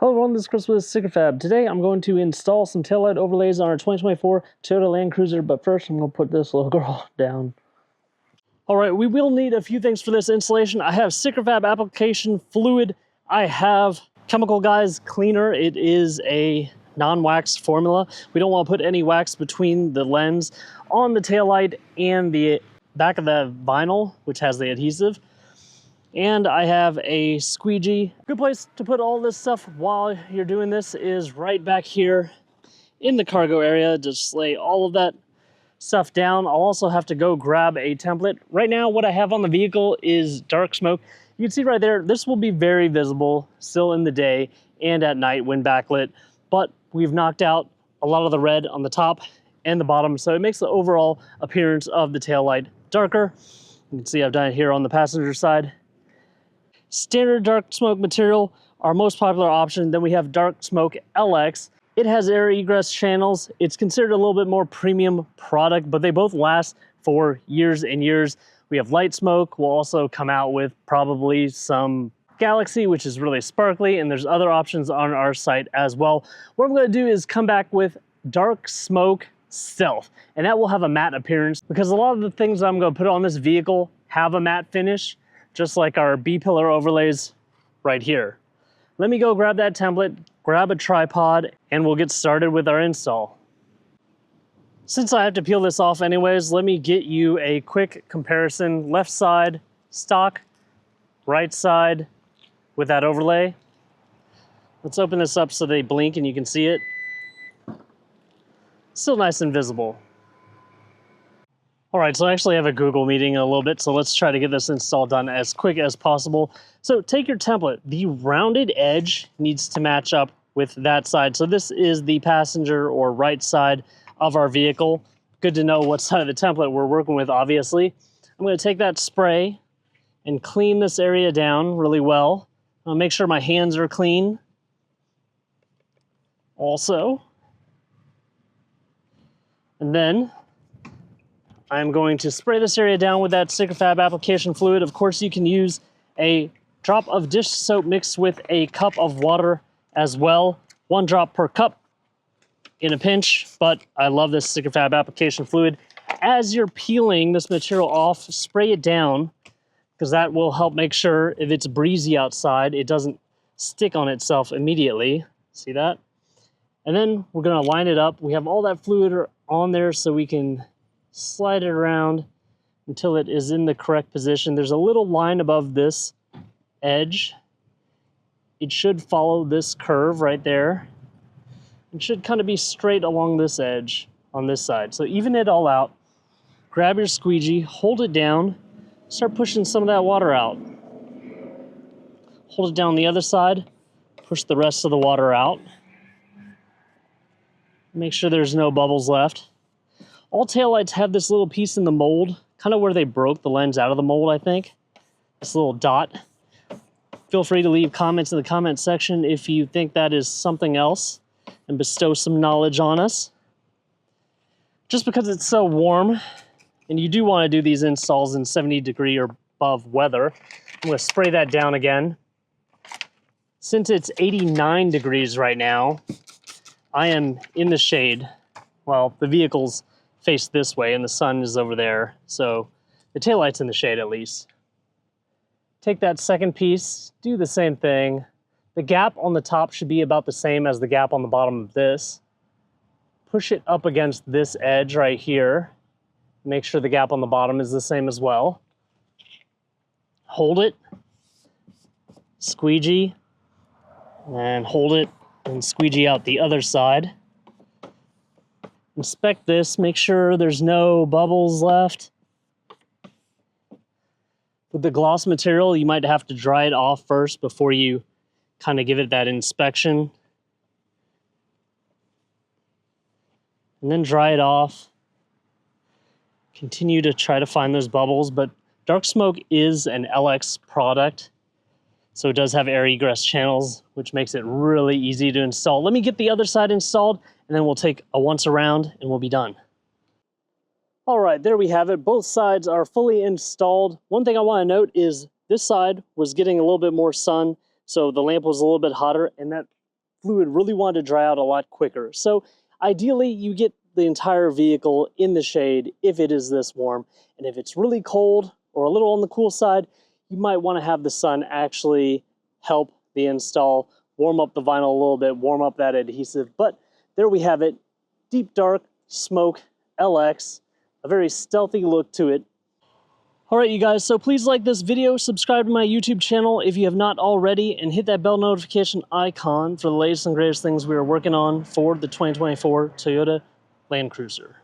Hello everyone, this is Chris with StickerFab. Today I'm going to install some taillight overlays on our 2024 Toyota Land Cruiser, but first I'm going to put this little girl down. Alright, we will need a few things for this installation. I have StickerFab application fluid. I have Chemical Guys cleaner. It is a non-wax formula. We don't want to put any wax between the lens on the taillight and the back of the vinyl, which has the adhesive. And I have a squeegee. Good place to put all this stuff while you're doing this is right back here in the cargo area. Just lay all of that stuff down. I'll also have to go grab a template. Right now, what I have on the vehicle is dark smoke. You can see right there, this will be very visible still in the day and at night when backlit, but we've knocked out a lot of the red on the top and the bottom, so it makes the overall appearance of the taillight darker. You can see I've done it here on the passenger side. Standard dark smoke material, our most popular option. Then we have dark smoke LX. It has air egress channels. It's considered a little bit more premium product, but they both last for years and years. We have light smoke. We'll also come out with probably some Galaxy, which is really sparkly, and there's other options on our site as well. What I'm going to do is come back with dark smoke stealth, and that will have a matte appearance because a lot of the things I'm going to put on this vehicle have a matte finish, just like our B-pillar overlays right here. Let me go grab that template, grab a tripod, and we'll get started with our install. Since I have to peel this off anyways, let me get you a quick comparison. Left side, stock, right side with that overlay. Let's open this up so they blink and you can see it. Still nice and visible. All right, so I actually have a Google meeting in a little bit, so let's try to get this install done as quick as possible. So take your template. The rounded edge needs to match up with that side. So this is the passenger or right side of our vehicle. Good to know what side of the template we're working with, obviously. I'm going to take that spray and clean this area down really well. I'll make sure my hands are clean also. And then I'm going to spray this area down with that StickerFab application fluid. Of course, you can use a drop of dish soap mixed with a cup of water as well. 1 drop per cup in a pinch, but I love this StickerFab application fluid. As you're peeling this material off, spray it down because that will help make sure if it's breezy outside, it doesn't stick on itself immediately. See that? And then we're going to line it up. We have all that fluid on there so we can slide it around until it is in the correct position. There's a little line above this edge. It should follow this curve right there. It should kind of be straight along this edge on this side. So even it all out, grab your squeegee, hold it down, start pushing some of that water out. Hold it down the other side, push the rest of the water out. Make sure there's no bubbles left. All taillights have this little piece in the mold, kind of where they broke the lens out of the mold, I think. This little dot. Feel free to leave comments in the comment section if you think that is something else and bestow some knowledge on us. Just because it's so warm, and you do want to do these installs in 70-degree or above weather, I'm going to spray that down again. Since it's 89 degrees right now, I am in the shade. Well, the vehicle's face this way and the sun is over there, so the taillight's in the shade at least. Take that second piece, do the same thing. The gap on the top should be about the same as the gap on the bottom of this. Push it up against this edge right here. Make sure the gap on the bottom is the same as well. Hold it, squeegee, and hold it and squeegee out the other side. Inspect this, make sure there's no bubbles left. With the gloss material, you might have to dry it off first before you kind of give it that inspection. And then dry it off. Continue to try to find those bubbles, but dark smoke is an LX product, so it does have air egress channels, which makes it really easy to install. Let me get the other side installed, and then we'll take a once around and we'll be done. All right, there we have it. Both sides are fully installed. One thing I want to note is this side was getting a little bit more sun, so the lamp was a little bit hotter, and that fluid really wanted to dry out a lot quicker. So ideally, you get the entire vehicle in the shade if it is this warm. And if it's really cold or a little on the cool side, you might want to have the sun actually help the install, warm up the vinyl a little bit, warm up that adhesive. But there we have it, deep dark smoke LX, a very stealthy look to it. All right, you guys, so please like this video, subscribe to my YouTube channel if you have not already, and hit that bell notification icon for the latest and greatest things we are working on for the 2024 Toyota Land Cruiser.